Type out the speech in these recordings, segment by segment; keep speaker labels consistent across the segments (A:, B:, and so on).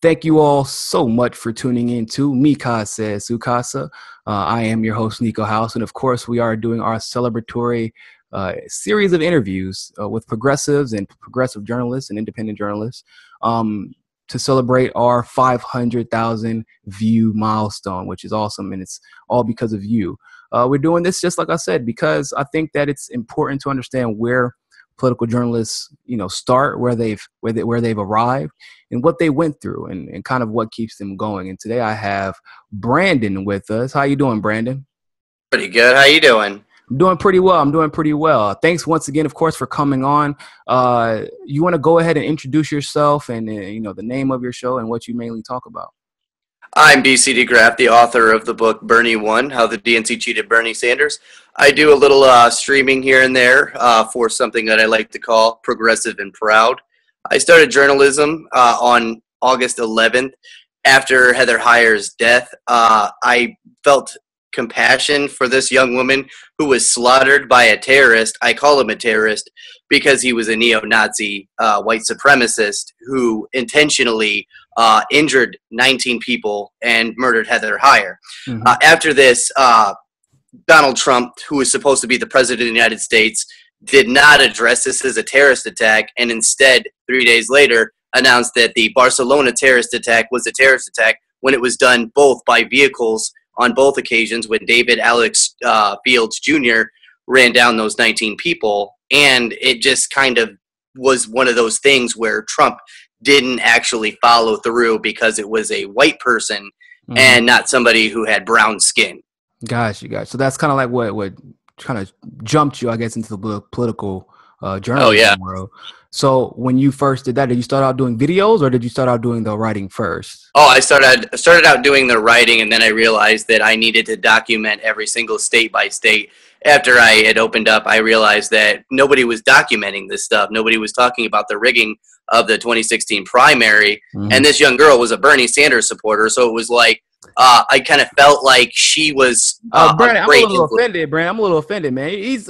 A: Thank you all so much for tuning in to Mikasa Sukasa. I am your host, Niko House, and of course, we are doing our celebratory series of interviews with progressives and progressive journalists and independent journalists to celebrate our 500,000 view milestone, which is awesome, and it's all because of you. We're doing this, just like I said, because I think that it's important to understand where political journalists, start, where they've arrived, and what they went through, and kind of what keeps them going. And today I have Brandon with us. How you doing, Brandon?
B: Pretty good. How you doing?
A: I'm doing pretty well. Thanks once again, of course, for coming on. You want to go ahead and introduce yourself and the name of your show and what you mainly talk about?
B: I'm BC Degraff, the author of the book Bernie Won, How the DNC Cheated Bernie Sanders. I do a little streaming here and there for something that I like to call Progressive and Proud. I started journalism on August 11th after Heather Heyer's death. I felt compassion for this young woman who was slaughtered by a terrorist. I call him a terrorist because he was a neo-Nazi white supremacist who intentionally injured 19 people and murdered Heather Heyer.
A: Mm-hmm.
B: After this, Donald Trump, who was supposed to be the president of the United States, did not address this as a terrorist attack, and instead, 3 days later, announced that the Barcelona terrorist attack was a terrorist attack when it was done both by vehicles on both occasions when David Alex Fields Jr. ran down those 19 people. And it just kind of was one of those things where Trump didn't actually follow through because it was a white person and not somebody who had brown skin.
A: Gotcha. So that's kind of like what kind of jumped you, I guess, into the political journalism world. So when you first did that, did you start out doing videos or did you start out doing the writing first?
B: Oh, I started out doing the writing, and then I realized that I needed to document every single state by state. After I had opened up, I realized that nobody was documenting this stuff. Nobody was talking about the rigging of the 2016 primary. Mm-hmm. And this young girl was a Bernie Sanders supporter, so it was like I kind of felt like she was
A: Brandon, I'm a little offended, Brandon. I'm a little offended, man. He's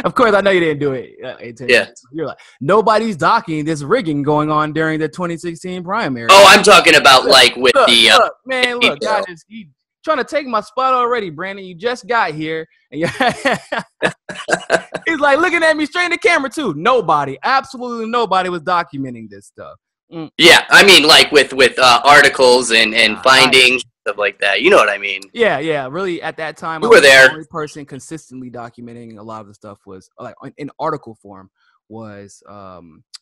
A: of course, I know you didn't do it.
B: Yeah.
A: You're like, nobody's docking this rigging going on during the 2016 primary.
B: Oh, I'm talking about like with
A: look, guys, he's trying to take my spot already, Brandon. You just got here. And he's like looking at me straight in the camera, too. Absolutely nobody was documenting this stuff.
B: Yeah, I mean, like with articles and findings, stuff like that. You know what I mean?
A: Yeah. Really, at that time,
B: you were there.
A: The only person consistently documenting a lot of the stuff was like in article form was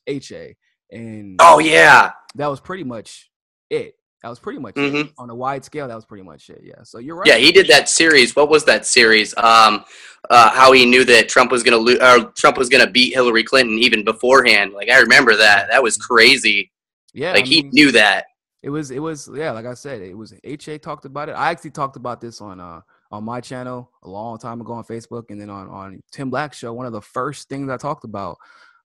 A: HA, and
B: oh yeah,
A: that was pretty much it. It. On a wide scale. That was pretty much it. Yeah. So you're right.
B: Yeah, he did that series. What was that series? How he knew that Trump was going to Trump was going to beat Hillary Clinton even beforehand. Like I remember that. That was crazy.
A: Yeah.
B: Like he knew that.
A: It was. Yeah. Like I said, it was. HA talked about it. I actually talked about this on my channel a long time ago on Facebook, and then on Tim Black's show. One of the first things I talked about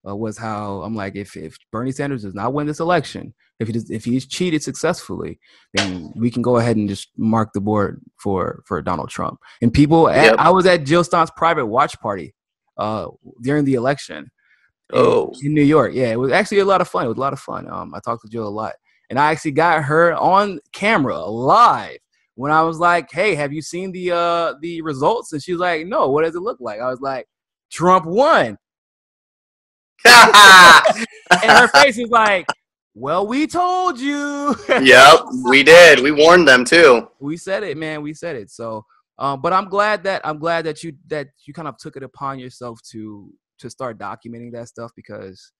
A: was how I'm like, if Bernie Sanders does not win this election, if he's cheated successfully, then we can go ahead and just mark the board for Donald Trump. And people, I was at Jill Stein's private watch party during the election in New York. Yeah, it was actually a lot of fun. I talked to Jill a lot, and I actually got her on camera live when I was like, "Hey, have you seen the results?" And she was like, "No, what does it look like?" I was like, "Trump won." And her face is like, well, we told you.
B: Yep, we did. We warned them too.
A: We said it, man. We said it. So, but I'm glad that you kind of took it upon yourself to start documenting that stuff because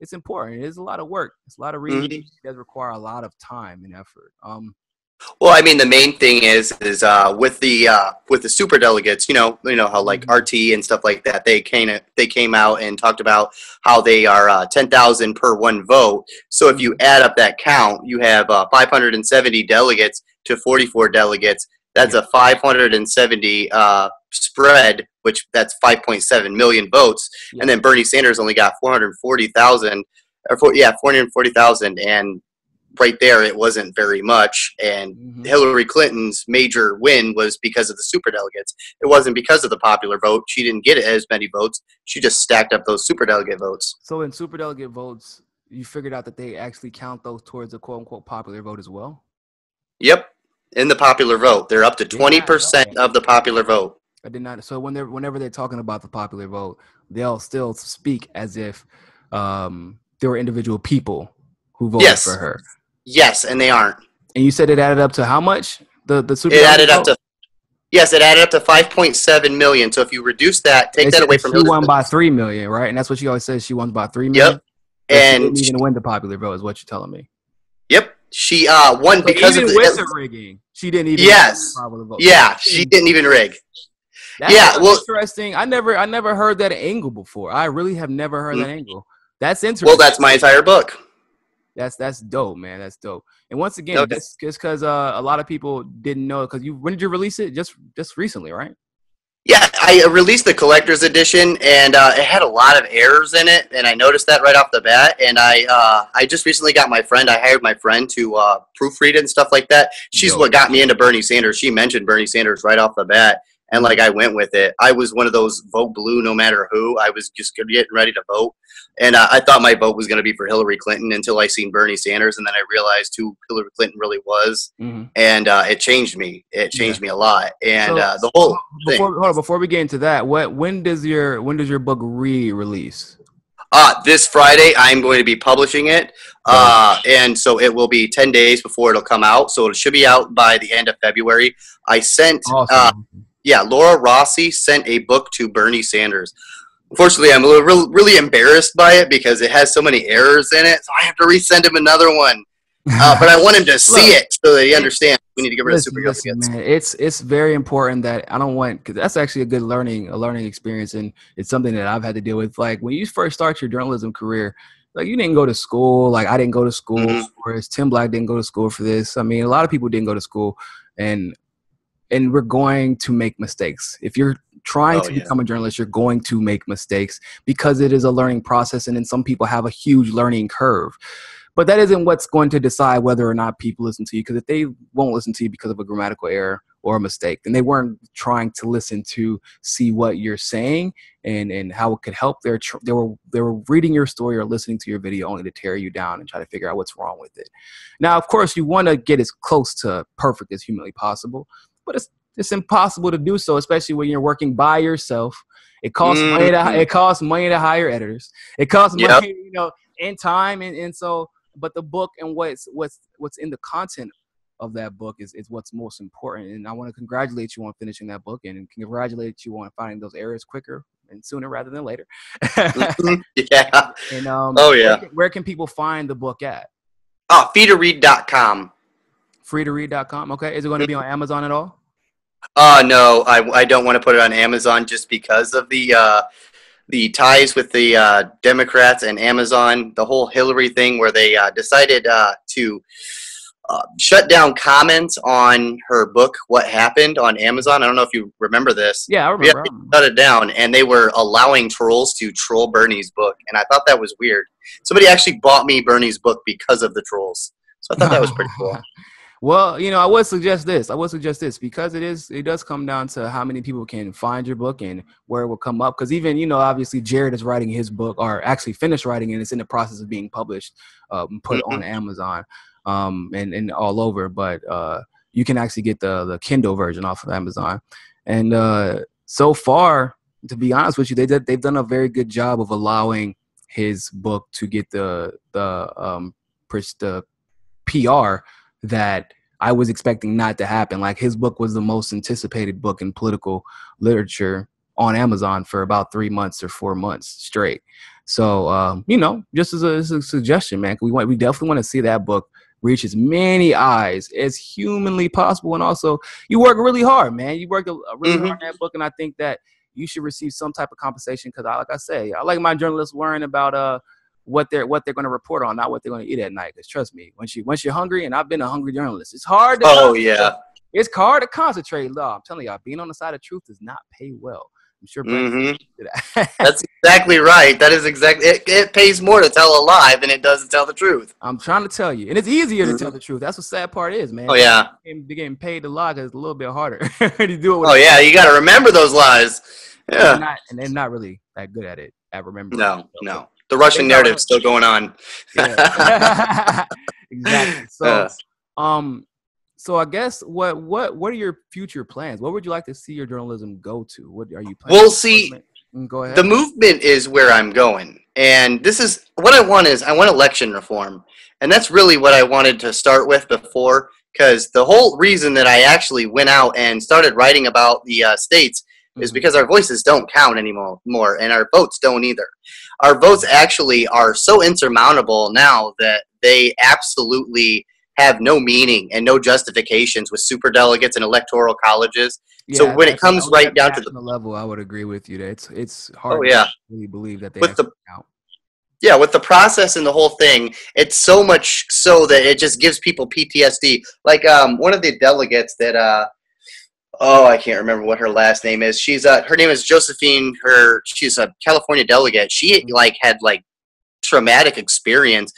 A: it's important. It is a lot of work. It's a lot of reading. It does require a lot of time and effort.
B: Well, I mean, the main thing is with the super delegates, you know how like RT and stuff like that, they came out and talked about how they are 10,000 per one vote. So if you add up that count, you have 570 delegates to 44 delegates. That's a 570 spread, which that's 5.7 million votes. Yeah. And then Bernie Sanders only got 440,000, 440,000, and right there, it wasn't very much, and Hillary Clinton's major win was because of the superdelegates. It wasn't because of the popular vote. She didn't get as many votes. She just stacked up those superdelegate votes.
A: So in superdelegate votes, You figured out that they actually count those towards the quote unquote popular vote as well.
B: Yep, in the popular vote, they're up to
A: Did not know
B: 20%
A: that.
B: of the popular vote.
A: I did not. So whenever they're talking about the popular vote, they'll still speak as if there were individual people who voted for
B: Yes,
A: her.
B: yes, and they aren't.
A: And you said it added up to how much? The super
B: It added up
A: vote?
B: to Yes, it added up to 5.7 million. So if you reduce that,
A: They
B: take that
A: said
B: away
A: that
B: from
A: she won
B: Hillary
A: by
B: Clinton.
A: 3 million, right? And that's what she always says. She won by 3 million.
B: Yep,
A: But she didn't
B: and
A: even win the popular vote, is what you're telling me.
B: yep, she won
A: So
B: because of
A: even with
B: the.
A: the rigging, she didn't even win the
B: Yes,
A: popular vote.
B: yeah, she didn't even rig.
A: That's
B: Yeah, well,
A: interesting. I never heard that angle before. I really have never heard that angle. That's interesting.
B: well, that's my entire book.
A: That's dope, man. That's dope. And once again,
B: Okay.
A: just because a lot of people didn't know, because when did you release it? Just recently, right?
B: Yeah, I released the collector's edition, and it had a lot of errors in it, and I noticed that right off the bat. And I just recently got my friend. I hired my friend to proofread it and stuff like that. She's what got me into Bernie Sanders. She mentioned Bernie Sanders right off the bat, and like I went with it. I was one of those vote blue no matter who. I was just getting ready to vote, and I thought my vote was going to be for Hillary Clinton until I seen Bernie Sanders, and then I realized who Hillary Clinton really was. And it changed me. It changed me a lot. And the whole thing.
A: Before we get into that, when does your book re-release?
B: This Friday, I'm going to be publishing it, and so it will be 10 days before it'll come out. So it should be out by the end of February. I sent, Laura Rossi sent a book to Bernie Sanders. Unfortunately, I'm really embarrassed by it because it has so many errors in it, so I have to resend him another one. But I want him to see it so that he understands we need to get rid of super delegates.
A: Man, it's very important that I don't want, because that's actually a good learning experience, and it's something that I've had to deal with. Like when you first start your journalism career, like you didn't go to school. Like I didn't go to school for this. Tim Black didn't go to school for this. I mean, a lot of people didn't go to school, and we're going to make mistakes. If you're trying to become a journalist, you're going to make mistakes because it is a learning process, and then some people have a huge learning curve. But that isn't what's going to decide whether or not people listen to you, because if they won't listen to you because of a grammatical error or a mistake, then they weren't trying to listen to see what you're saying and how it could help. They were reading your story or listening to your video only to tear you down and try to figure out what's wrong with it. Now, of course, you want to get as close to perfect as humanly possible, but it's impossible to do so, especially when you're working by yourself. It costs money to hire editors. It costs money, and time, and so. But the book and what's in the content of that book is what's most important. And I want to congratulate you on finishing that book and congratulate you on finding those errors quicker and sooner rather than later.
B: Yeah.
A: And where can people find the book at?
B: Freetoread.com.
A: Freetoread.com. Okay. Is it going to be on Amazon at all?
B: No, I don't want to put it on Amazon just because of the ties with the Democrats and Amazon, the whole Hillary thing where they decided to shut down comments on her book, What Happened, on Amazon. I don't know if you remember this.
A: Yeah, I remember.
B: Shut it down, and they were allowing trolls to troll Bernie's book, and I thought that was weird. Somebody actually bought me Bernie's book because of the trolls, so I thought that was pretty cool.
A: Well, I would suggest this because it does come down to how many people can find your book and where it will come up. Because even, obviously Jared is writing his book, or actually finished writing, and it's in the process of being published, put on Amazon, and all over. But you can actually get the Kindle version off of Amazon. And so far, to be honest with you, they've done a very good job of allowing his book to get the PR that I was expecting not to happen. Like his book was the most anticipated book in political literature on Amazon for about 3 months or 4 months straight. So, just as a suggestion, man, we definitely want to see that book reach as many eyes as humanly possible. And also you work really hard, man. You worked really hard on that book. And I think that you should receive some type of compensation. Cause like I say, I like my journalists worrying about, what they're going to report on, not what they're going to eat at night. Because trust me, once you're hungry, and I've been a hungry journalist, it's hard to it's hard to concentrate. I'm telling y'all, being on the side of truth does not pay well. I'm sure that.
B: That's exactly right. That is exactly it pays more to tell a lie than it does to tell the truth.
A: I'm trying to tell you. And it's easier to tell the truth. That's what sad part is, man.
B: Oh yeah.
A: They're getting paid to lie because it's a little bit harder to do it.
B: You gotta remember those lies. Yeah.
A: And they're not really that good at it, at remembering.
B: No. The Russian
A: It's all right.
B: narrative's still going on.
A: Yeah. Exactly.
B: Uh,
A: So I guess what are your future plans? What would you like to see your journalism go to? What are you planning?
B: we'll see.
A: Go
B: The
A: ahead.
B: movement is where I'm going, and this is what I want. Is I want election reform, and that's really what I wanted to start with before. Because the whole reason that I actually went out and started writing about the states is
A: Hmm.
B: because our voices don't count anymore, and our votes don't either. Our votes actually are so insurmountable now that they absolutely have no meaning and no justifications with super delegates and electoral colleges. So
A: Yeah,
B: when it comes right
A: at the
B: down to the
A: national level, I would agree with you. That it's
B: oh
A: hard to
B: yeah,
A: really believe that they
B: with the
A: actually count.
B: yeah, with the process and the whole thing, it's so much so that it just gives people PTSD. Like one of the delegates that oh, I can't remember what her last name is. She's her name is Josephine. She's a California delegate. She like had like traumatic experience.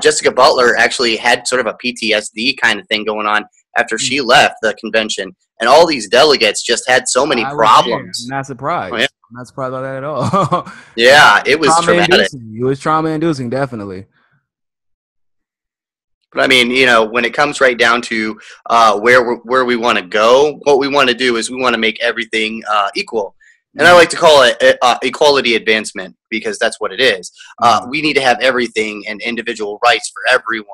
B: Jessica Butler actually had sort of a PTSD kind of thing going on after
A: Mhm.
B: she left the convention, and all these delegates just had so many
A: I was there. I'm
B: problems.
A: not
B: Oh, yeah,
A: surprised. I'm not surprised by that at all.
B: yeah, it was
A: Trauma
B: traumatic.
A: inducing. It was trauma inducing, definitely.
B: But I mean, you know, when it comes right down to where we want to go, what we want to do is we want to make everything equal. And I
A: Hmm.
B: like to call it equality advancement because that's what it is.
A: Hmm.
B: We need to have everything and individual rights for everyone.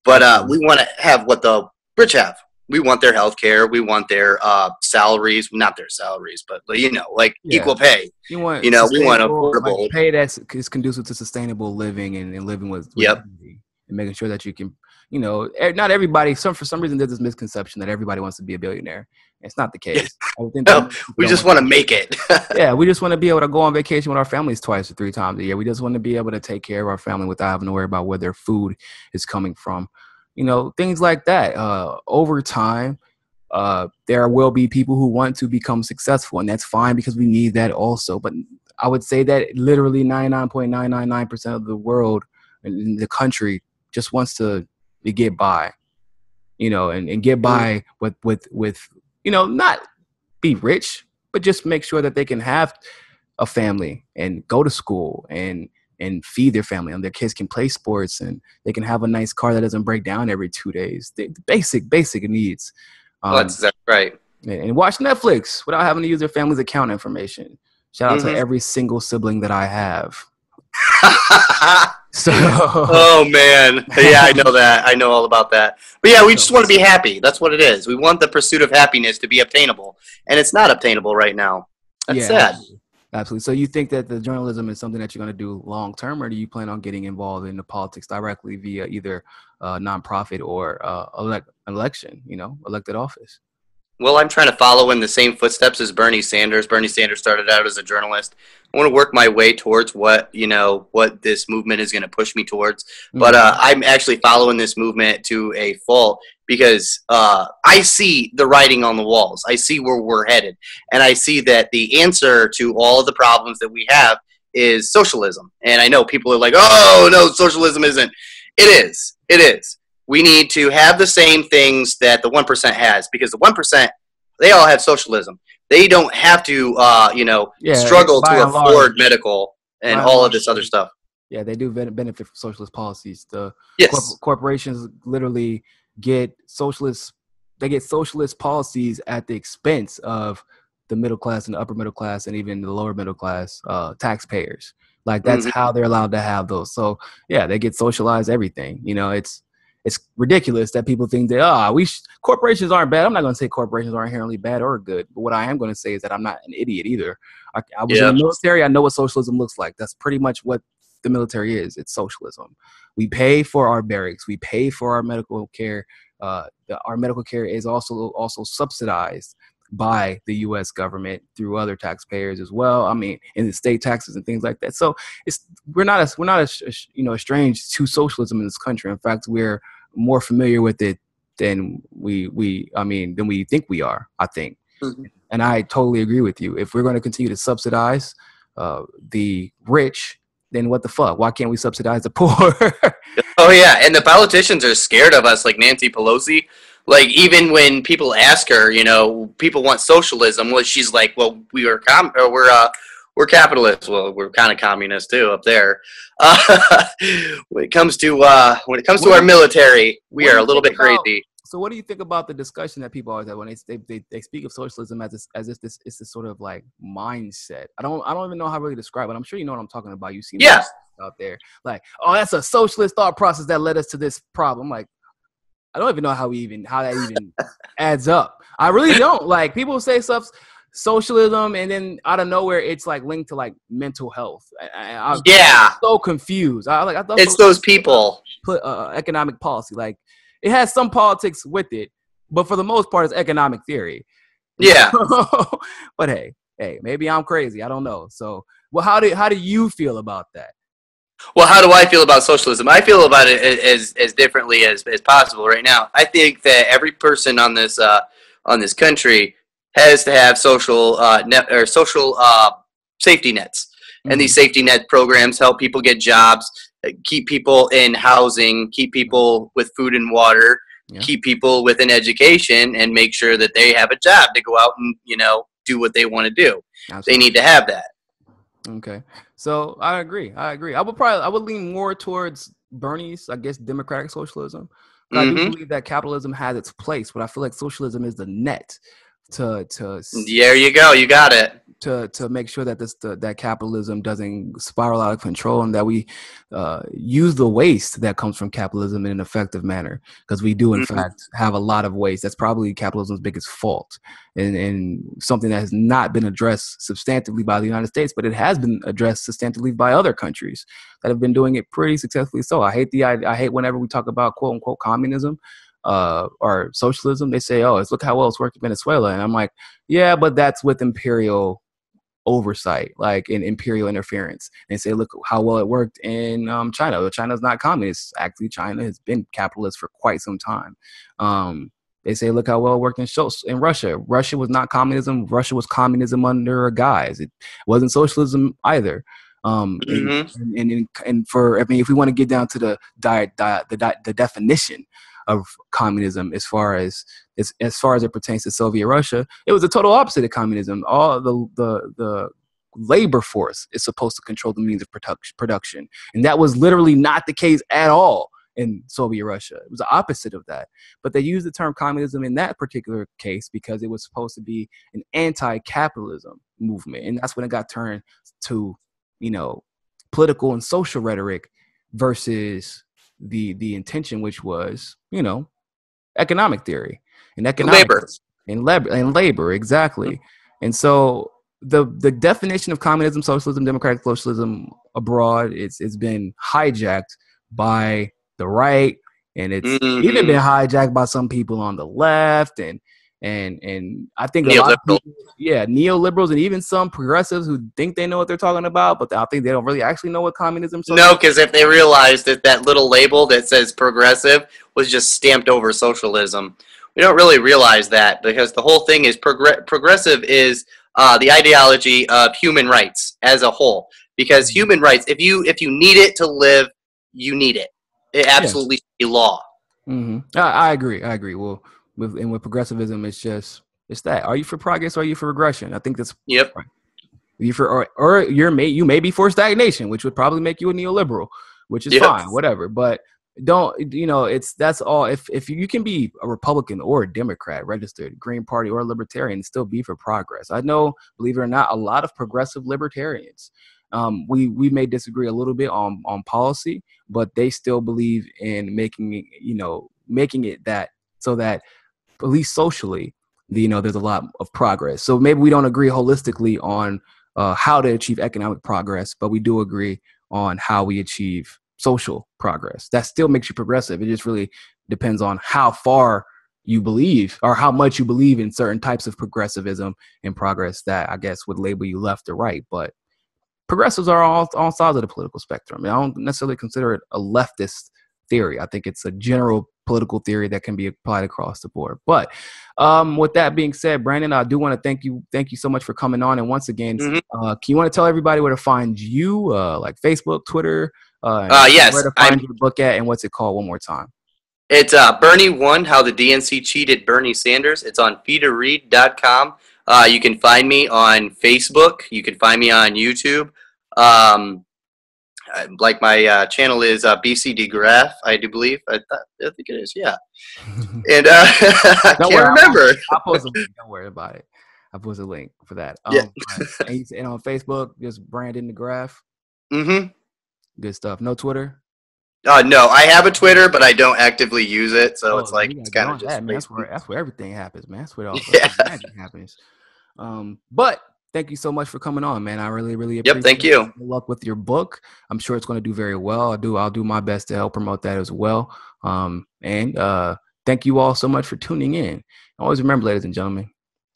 B: But
A: Absolutely.
B: we want to have what the rich have. We want their health care. We want their salaries, not their salaries, but you know, like
A: Yeah.
B: equal pay.
A: You
B: You
A: want
B: know, we want
A: sustainable, like
B: affordable.
A: pay that is conducive to sustainable living and living with
B: Yep.
A: dignity and making sure that you can, not everybody. For some reason there's this misconception that everybody wants to be a billionaire. It's not the case. I would think that most people
B: We
A: don't
B: just
A: want
B: want to
A: to.
B: make it.
A: Yeah, we just want to be able to go on vacation with our families twice or three times a year. We just want to be able to take care of our family without having to worry about where their food is coming from. Things like that. Over time, there will be people who want to become successful, and that's fine because we need that also. But I would say that literally 99.999% of the world in the country just wants to get by, and get by with not be rich, but just make sure that they can have a family and go to school and feed their family, and their kids can play sports and they can have a nice car that doesn't break down every 2 days. The basic needs.
B: Well,
A: Um,
B: that's right.
A: and watch Netflix without having to use their family's account information. Shout out to
B: Hmm.
A: every single sibling that I have. So,
B: Oh man, yeah, I know that. I know all about that. But yeah, we just want to be happy. That's what it is. We want the pursuit of happiness to be obtainable, and it's not obtainable right now. That's
A: yeah,
B: sad.
A: absolutely. Absolutely. So you think that the journalism is something that you're going to do long term, or do you plan on getting involved in the politics directly via either nonprofit or election, elected office?
B: Well, I'm trying to follow in the same footsteps as Bernie Sanders. Bernie Sanders started out as a journalist. I want to work my way towards what this movement is going to push me towards. But
A: Mm-hmm.
B: I'm actually following this movement to a fault because I see the writing on the walls. I see where we're headed, and I see that the answer to all of the problems that we have is socialism. And I know people are like, "Oh no, socialism isn't." It is. It is. We need to have the same things that the 1% has because the 1%, they all have socialism. They don't have to,
A: Yeah,
B: struggle to afford medical and
A: by and
B: all of
A: large,
B: this other stuff.
A: yeah, they do benefit from socialist policies. The
B: Yes.
A: corporations literally get socialist. They get socialist policies at the expense of the middle class and the upper middle class and even the lower middle class taxpayers. Like that's
B: Hmm.
A: how they're allowed to have those. So yeah, they get socialized everything. It's ridiculous that people think that corporations aren't bad. I'm not going to say corporations are inherently bad or good, but what I am going to say is that I'm not an idiot either. I was in the
B: Yeah.
A: military. I know what socialism looks like. That's pretty much what the military is. It's socialism. We pay for our barracks. We pay for our medical care. Our medical care is also subsidized by the U.S. government through other taxpayers as well. I mean, in the state taxes and things like that. So we're not estranged to socialism in this country. In fact, we're more familiar with it than we think we are. I think,
B: Mhm.
A: and I totally agree with you. If we're going to continue to subsidize the rich, then what the fuck? Why can't we subsidize the poor?
B: Oh yeah, and the politicians are scared of us, like Nancy Pelosi. Like even when people ask her, people want socialism. Well, she's like, "Well, we're capitalists. Well, we're kind of communist too up there." when it comes to our military, we are a little bit crazy.
A: So what do you think about the discussion that people always have when they speak of socialism as if this is this sort of like mindset? I don't even know how to really describe it. I'm sure you know what I'm talking about. You see out there like, oh, that's a socialist thought process that led us to this problem. Like, I don't even know how that even adds up. I really don't. Like, people say stuff socialism and then out of nowhere it's like linked to like mental health. I'm so confused. I thought
B: it's those people
A: put economic policy, like it has some politics with it, but for the most part it's economic theory.
B: Yeah.
A: But hey, maybe I'm crazy, I don't know. So well, how do you feel about that?
B: Well, how do I feel about socialism? I feel about it as differently as possible right now. I think that every person on this country has to have social safety nets, and these safety net programs help people get jobs, keep people in housing, keep people with food and water, keep people with an education, and make sure that they have a job to go out and do what they want to do. Absolutely. They need to have that.
A: Okay, so I agree. I would lean more towards Bernie's, I guess, democratic socialism. I do believe that capitalism has its place, but I feel like socialism is the net to
B: there you go, you got it,
A: to make sure that that capitalism doesn't spiral out of control, and that we use the waste that comes from capitalism in an effective manner, because we do in fact have a lot of waste. That's probably capitalism's biggest fault, and something that has not been addressed substantively by the United States, but it has been addressed substantively by other countries that have been doing it pretty successfully. So I hate whenever we talk about quote unquote communism or socialism. They say, oh, look how well it's worked in Venezuela, and I'm like, yeah, but that's with imperial oversight, like in imperial interference. They say, look how well it worked in China. China's not communist. Actually, China has been capitalist for quite some time. They say, look how well it worked in Russia. Russia was not communism. Russia was communism under a guise. It wasn't socialism either. And for, I mean, if we want to get down to the definition of communism, as far as it pertains to Soviet Russia, it was the total opposite of communism. All the labor force is supposed to control the means of production, and that was literally not the case at all in Soviet Russia. It was the opposite of that. But they used the term communism in that particular case because it was supposed to be an anti-capitalism movement, and that's when it got turned to, political and social rhetoric versus the intention, which was, economic theory and labor, exactly. And so the definition of communism, socialism, democratic socialism abroad, it's been hijacked by the right, and it's even been hijacked by some people on the left, and I think a lot of people, neoliberals, and even some progressives who think they know what they're talking about, but I think they don't really actually know what communism is.
B: No, because if they realized that little label that says progressive was just stamped over socialism, we don't really realize that, because the whole thing is progressive is the ideology of human rights as a whole. Because human rights, if you need it to live, you need it. It absolutely should be law.
A: I agree. Well, with progressivism, it's that. Are you for progress or are you for regression? I think that's
B: right.
A: You for or you may be for stagnation, which would probably make you a neoliberal, which is fine, whatever. But don't, that's all. If you can be a Republican or a Democrat, registered Green Party or a Libertarian, and still be for progress. I know, believe it or not, a lot of progressive libertarians. We may disagree a little bit on policy, but they still believe in making it that, so that at least socially, there's a lot of progress. So maybe we don't agree holistically on how to achieve economic progress, but we do agree on how we achieve social progress. That still makes you progressive. It just really depends on how far you believe, or how much you believe in certain types of progressivism and progress that I guess would label you left or right. But progressives are on all sides of the political spectrum. I don't necessarily consider it a leftist theory. I think it's a general political theory that can be applied across the board. But with that being said, Brandon, I do want to thank you so much for coming on. And once again, can you want to tell everybody where to find you, like Facebook, Twitter,
B: yes,
A: where to find your book at, and what's it called one more time?
B: It's Bernie Won, How the DNC Cheated Bernie Sanders. It's on feedtoread.com. You can find me on Facebook. You can find me on YouTube. Like my channel is BC Degraff, I do believe. I think it is, yeah. And I can't remember.
A: I'll post a link. Don't worry about it. I'll post a link for that.
B: Yeah.
A: And on Facebook, just Brandon Degraff.
B: Mm-hmm.
A: Good stuff. No Twitter?
B: No, I have a Twitter, but I don't actively use it. So it's like, it's kind of just
A: that, man. That's where everything happens, man. That's where all magic happens. But thank you so much for coming on, man. I really, really appreciate it.
B: Yep, thank you.
A: Good luck with your book. I'm sure it's going to do very well. I'll do my best to help promote that as well. And thank you all so much for tuning in. Always remember, ladies and gentlemen,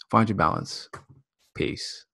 A: find your balance. Peace.